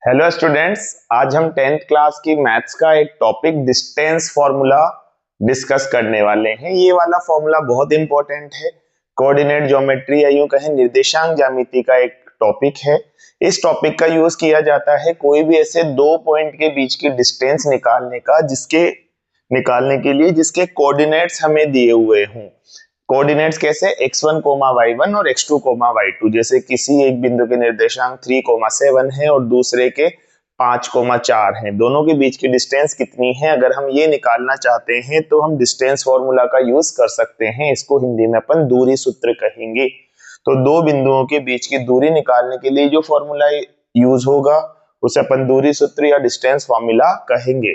Hello students, आज हम 10th class की मैथ्स का एक टॉपिक डिस्टेंस फॉर्मूला डिस्कस करने वाले हैं। ये वाला फॉर्मूला बहुत इंपॉर्टेंट है। कोऑर्डिनेट ज्योमेट्री या यूं कहें निर्देशांक ज्यामिति का एक टॉपिक है। इस टॉपिक का यूज किया जाता है कोई भी ऐसे दो पॉइंट के बीच की डिस्टेंस निकालने के लिए जिसके कोऑर्डिनेट्स हमें दिए हुए हों। कोऑर्डिनेट्स कैसे, x1 y1 और x2 y2। जैसे किसी एक बिंदु के निर्देशांक 3 7 है और दूसरे के 5 4 है, दोनों के बीच की डिस्टेंस कितनी है, अगर हम ये निकालना चाहते हैं तो हम डिस्टेंस फॉर्मूला का यूज कर सकते हैं। इसको हिंदी में अपन दूरी सूत्र कहेंगे। तो दो बिंदुओं के बीच की दूरी निकालने के लिए जो फॉर्मूला यूज होगा उसे अपन दूरी सूत्र या डिस्टेंस फॉर्मूला कहेंगे।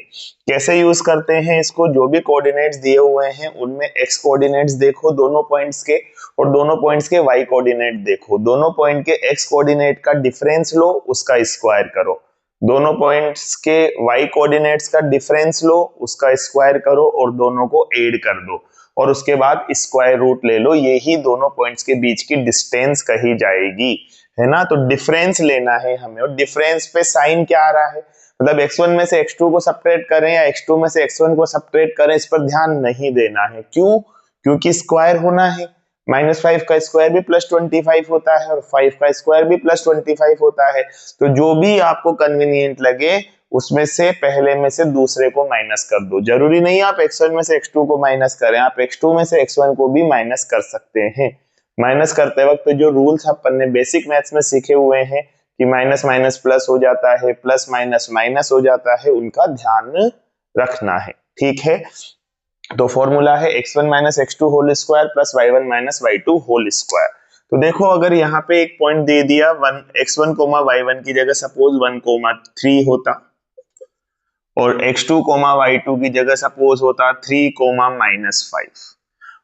कैसे यूज करते हैं इसको, जो भी कोऑर्डिनेट्स दिए हुए हैं उनमें x कोऑर्डिनेट्स देखो दोनों पॉइंट्स के, और दोनों पॉइंट्स के y कोऑर्डिनेट देखो। दोनों पॉइंट के x कोऑर्डिनेट का डिफरेंस लो, उसका स्क्वायर करो। दोनों पॉइंट्स के y कोऑर्डिनेट्स का डिफरेंस लो, उसका स्क्वायर करो और दोनों को ऐड कर दो और उसके बाद स्क्वायर रूट ले लो। यही दोनों पॉइंट्स के बीच की डिस्टेंस कही जाएगी, है ना। तो डिफरेंस लेना है हमें, और डिफरेंस पे साइन क्या आ रहा है, मतलब x1 में से x2 को सब्ट्रैक्ट करें या x2 में से x1 को सब्ट्रैक्ट करें, इस पर ध्यान नहीं देना है। क्यों? क्योंकि स्क्वायर होना है। -5 का स्क्वायर भी +25 होता है और 5 का स्क्वायर भी +25 होता है। तो जो भी आपको कन्वीनियंट लगे उसमें से पहले में से दूसरे को माइनस कर दो। जरूरी नहीं आप x1 में से x2 को माइनस करें, आप x2 में से x1 को भी माइनस कर सकते हैं। माइनस करते वक्त जो रूल्स अपन ने बेसिक मैथ्स में सीखे हुए हैं कि माइनस माइनस प्लस हो जाता है, प्लस माइनस माइनस हो जाता है, उनका ध्यान रखना है। ठीक है, तो फॉर्मूला है x1 minus x2 whole square plus y1 minus y2 whole square. तो देखो, अगर यहाँ पे एक पॉइंट दे दिया x1 y1 की जगह सपोज 1 3 होता और x2 y2 की जगह सपोज होता 3 -5,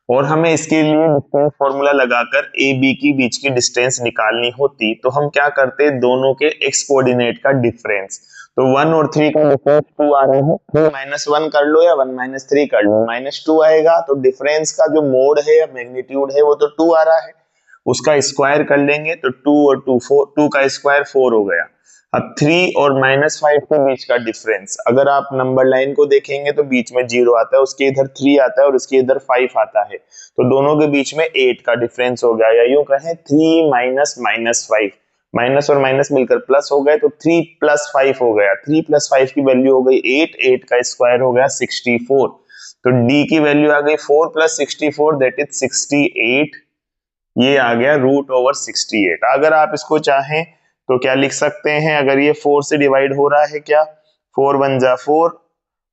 और हमें इसके लिए डिस्टेंस फॉर्मूला लगाकर ए बी की बीच की डिस्टेंस निकालनी होती, तो हम क्या करते, दोनों के x कोऑर्डिनेट का डिफरेंस, तो 1 और 3 का डिफरेंस 2 आ रहे हैं, 3 -1 कर लो या 1 - 3 कर लो, -2 आएगा। तो डिफरेंस का जो मोड है या मैग्नीट्यूड है वो तो 2 आ रहा है, उसका स्क्वायर कर लेंगे तो 2 और 2 4, 2 का स्क्वायर 4 हो गया। अब 3 और -5 के बीच का डिफरेंस, अगर आप नंबर लाइन को देखेंगे तो बीच में 0 आता है, उसके इधर 3 आता है और उसके इधर 5 आता है, तो दोनों के बीच में 8 का डिफरेंस हो गया। या यूं कहें 3 -5, माइनस और माइनस मिलकर प्लस हो गए, तो 3 + 5 हो गया। 3 + 5 की वैल्यू हो गई 8, 8 का स्क्वायर हो गया 64। तो डी की वैल्यू आ गई 4 + 64 दैट इज 68। ये आ गया √68। अगर आप इसको चाहें तो क्या लिख सकते हैं, अगर ये 4 से डिवाइड हो रहा है, क्या 4 1 जा 4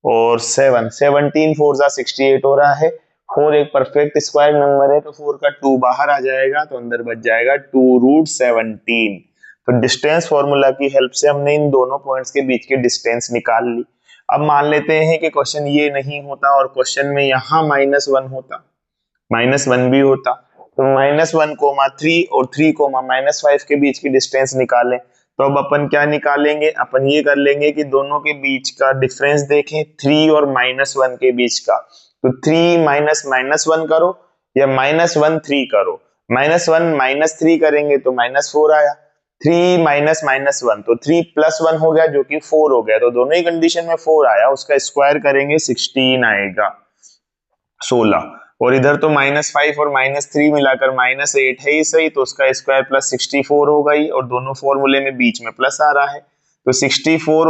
और 7 17 4 जा 68 हो रहा है। 4 एक परफेक्ट स्क्वायर नंबर है, तो 4 का 2 बाहर आ जाएगा, तो अंदर बच जाएगा 2√17। तो डिस्टेंस फॉर्मूला की हेल्प से हमने इन दोनों पॉइंट्स के बीच की डिस्टेंस निकाल ली। अब मान लेते हैं कि क्वेश्चन ये नहीं होता और क्वेश्चन में यहाँ -1 होता, -1 भी होता, तो -1 3 और 3 -5 के बीच की डिस्टेंस निकालें। तो अब अपन क्या निकालेंगे, अपन ये कर लेंगे कि दोनों के बीच का डिफरेंस देखें, 3 और -1 के बीच का, तो 3 -1 करो या -1 3 करो। -1 -3 करेंगे तो -4 आया, 3 -1 तो 3 + 1 हो गया जो कि 4 हो गया, तो दोनों ही कंडीशन में 4 आया, उसका स्क्वायर करेंगे 16 आएगा, 16। और इधर तो -5 और -3 मिलाकर -8 है ही सही, तो उसका स्क्वायर प्लस 64 हो गई, और दोनों फॉर्मूले में बीच में प्लस आ रहा है, तो 64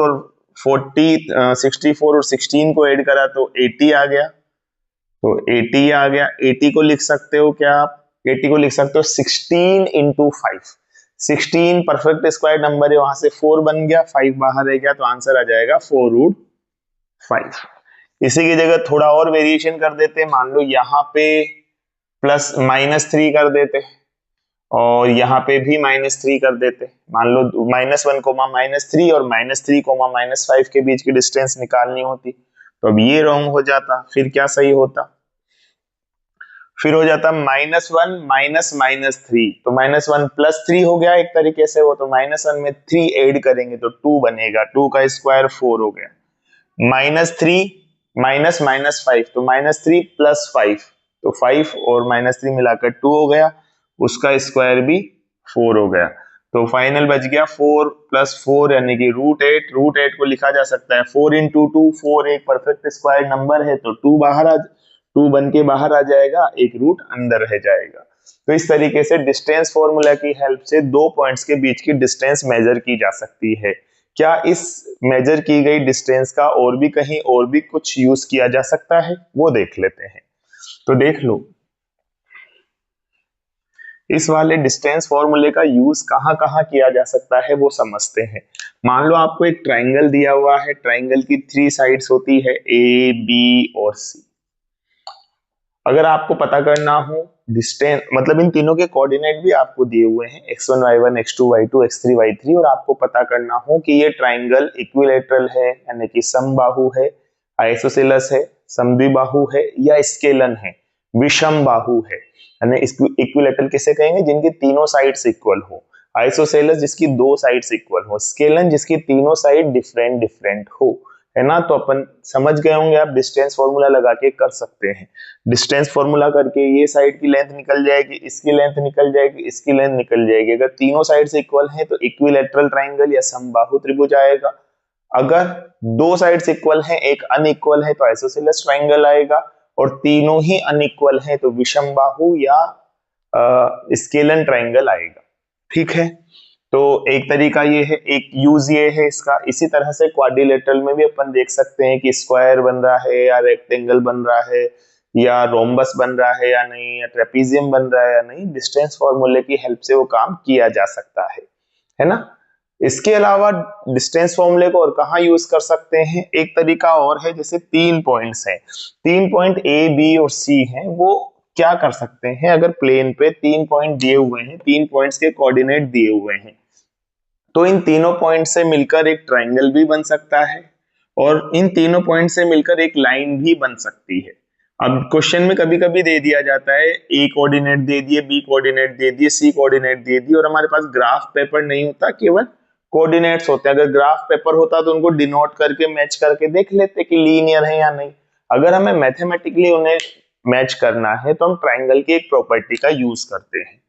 और 16 को ऐड करा तो 80 आ गया। तो 80 आ गया, 80 को लिख सकते हो क्या आप, 80 को लिख सकते हो 16 × 5। 16 परफेक्ट स्क्वायर नंबर है, वहां से 4 बन गया, 5 बाहर रह गया, तो आंसर आ जाएगा 4√5। इसी की जगह थोड़ा और वेरिएशन कर देते, मान लो यहाँ पे +-3 कर देते और यहाँ पे भी -3 कर देते। मान लो -1 -3 और -3 -5 के बीच की डिस्टेंस निकालनी होती, तो अब ये रॉन्ग हो जाता, फिर क्या सही होता, फिर हो जाता -1 -3, तो -1 + 3 हो गया एक तरीके से वो, तो -1 में 3 ऐड करेंगे तो 2 बनेगा, 2 का स्क्वायर 4 हो गया, -3 -5, तो -3 + 5, तो 5 और -3 मिलाकर 2 हो गया, उसका स्क्वायर भी 4 हो गया। तो फाइनल बच गया 4 + 4 यानी कि √8। √8 को लिखा जा सकता है 4 × 2, 4 एक परफेक्ट स्क्वायर नंबर है, तो 2 बन के बाहर आ जाएगा, एक रूट अंदर रह जाएगा। तो इस तरीके से डिस्टेंस फॉर्मूला की हेल्प से दो पॉइंट्स के बीच की डिस्टेंस मेजर की जा सकती है। क्या इस मेजर की गई डिस्टेंस का और भी कहीं और भी कुछ यूज किया जा सकता है, वो देख लेते हैं। तो देख लो, इस वाले डिस्टेंस फॉर्मूले का यूज कहां कहां किया जा सकता है वो समझते हैं। मान लो आपको एक ट्राइंगल दिया हुआ है, ट्राइंगल की 3 साइड्स होती है ए, बी और सी। अगर आपको पता करना हो डिस्टेंस, मतलब इन तीनों के कोऑर्डिनेट भी आपको दिए हुए हैं x1 y1 x2 y2 x3 y3, और आपको पता करना हो कि ये ट्राइंगल इक्विलेटरल है यानी कि समबाहु है, आइसोसेलेस है, समद्विबाहु है, या स्केलन है, विषम बाहु है। यानी इक्विलेटरल किसे कहेंगे, जिनकी तीनों साइड्स इक्वल हो, आइसोसेलेस जिसकी 2 साइड्स इक्वल हो, स्केलन जिसकी तीनों साइड डिफरेंट डिफरेंट हो, है ना। तो अपन समझ गए होंगे, आप डिस्टेंस फॉर्मूला लगा के कर सकते हैं। डिस्टेंस फॉर्मूला करके ये साइड की लेंथ निकल जाएगी, इसकी लेंथ निकल जाएगी, इसकी लेंथ निकल जाएगी। अगर तीनों साइड से इक्वल हैं तो इक्विलेटरल ट्राइंगल या समबाहु त्रिभुज आएगा। अगर 2 साइड्स इक्वल हैं, एक अनइक्वल है, तो आइसोसेलेस ट्राइंगल आएगा। और तीनों ही अनइक्वल हैं तो विषमबाहु या स्केलन ट्राइंगल आएगा। ठीक है, तो एक तरीका ये है, एक यूज ये है इसका। इसी तरह से क्वाड्रिलेटरल में भी अपन देख सकते हैं कि स्क्वायर बन रहा है या रेक्टेंगल बन रहा है या रोम्बस बन रहा है या नहीं, या ट्रेपीजियम बन रहा है या नहीं, डिस्टेंस फॉर्मूले की हेल्प से वो काम किया जा सकता है ना। इसके अलावा डिस्टेंस फॉर्मूले को और कहाँ यूज कर सकते हैं, एक तरीका और है, जैसे 3 पॉइंट्स हैं, 3 पॉइंट ए, बी और सी हैं, वो क्या कर सकते हैं, अगर प्लेन पे 3 पॉइंट दिए हुए हैं, 3 पॉइंट्स के कोऑर्डिनेट दिए हुए हैं, तो इन तीनों पॉइंट से मिलकर एक ट्राइंगल भी बन सकता है और इन तीनों पॉइंट से मिलकर एक लाइन भी बन सकती है। अब क्वेश्चन में कभी कभी दे दिया जाता है, ए कोऑर्डिनेट दे दिए, बी कोऑर्डिनेट दे दिए, सी कोऑर्डिनेट दे दिए, और हमारे पास ग्राफ पेपर नहीं होता, केवल कोऑर्डिनेट्स होते हैं। अगर ग्राफ पेपर होता तो उनको डिनोट करके मैच करके देख लेते कि लीनियर है या नहीं। अगर हमें मैथमेटिकली उन्हें मैच करना है तो हम ट्राइंगल की एक प्रॉपर्टी का यूज करते हैं।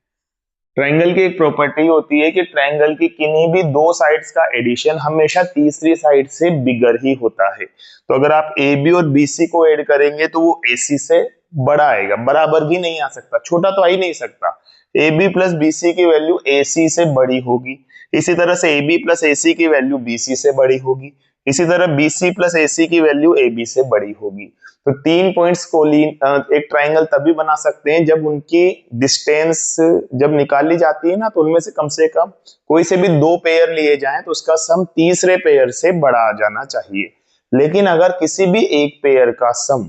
ट्राइंगल की एक प्रॉपर्टी होती है कि ट्राइंगल की किन्हीं भी 2 साइड्स का एडिशन हमेशा तीसरी साइड से बिगर ही होता है। तो अगर आप ए बी और बी सी को ऐड करेंगे तो वो ए सी से बड़ा आएगा, बराबर भी नहीं आ सकता, छोटा तो आ ही नहीं सकता। A B plus B C की वैल्यू ए सी से बड़ी होगी, इसी तरह से ए बी प्लस ए सी की वैल्यू बी सी से बड़ी होगी, इसी तरह बी सी प्लस ए सी की वैल्यू ए बी से बड़ी होगी। तो 3 पॉइंट्स को एक ट्राइंगल तभी बना सकते हैं जब उनकी डिस्टेंस जब निकाली जाती है ना, तो उनमें से कम कोई से भी 2 पेयर लिए जाएं तो उसका सम तीसरे पेयर से बड़ा आ जाना चाहिए। लेकिन अगर किसी भी एक पेयर का सम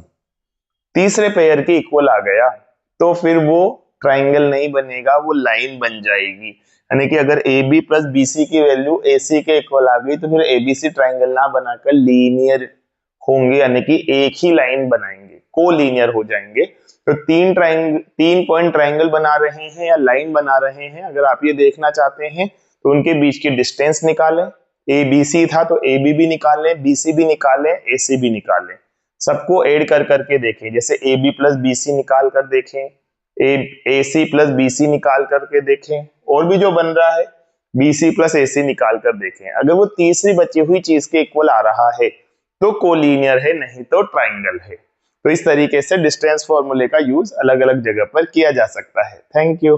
तीसरे पेयर के इक्वल आ गया तो फिर वो ट्राइंगल नहीं बनेगा, वो लाइन बन जाएगी। यानी कि अगर A B plus B C की वैल्यू ए सी के इक्वल आ गई तो फिर ए बी सी ट्राइंगल ना बनाकर लीनियर होंगे, यानी कि एक ही लाइन बनाएंगे, को लीनियर हो जाएंगे। तो 3 पॉइंट ट्राइंगल बना रहे हैं या लाइन बना रहे हैं, अगर आप ये देखना चाहते हैं तो उनके बीच की डिस्टेंस निकालें। ए बी सी था तो ए बी भी निकालें, बी सी भी निकालें, ए सी भी निकालें, सबको ऐड कर करके देखें। जैसे A B plus B C निकाल कर देखें, ए सी प्लस बी सी निकाल करके देखें, और भी जो बन रहा है बी सी प्लस ए सी निकाल कर देखें। अगर वो तीसरी बची हुई चीज के इक्वल आ रहा है तो कोलिनियर है, नहीं तो ट्राइंगल है। तो इस तरीके से डिस्टेंस फॉर्मूले का यूज अलग अलग जगह पर किया जा सकता है। Thank you.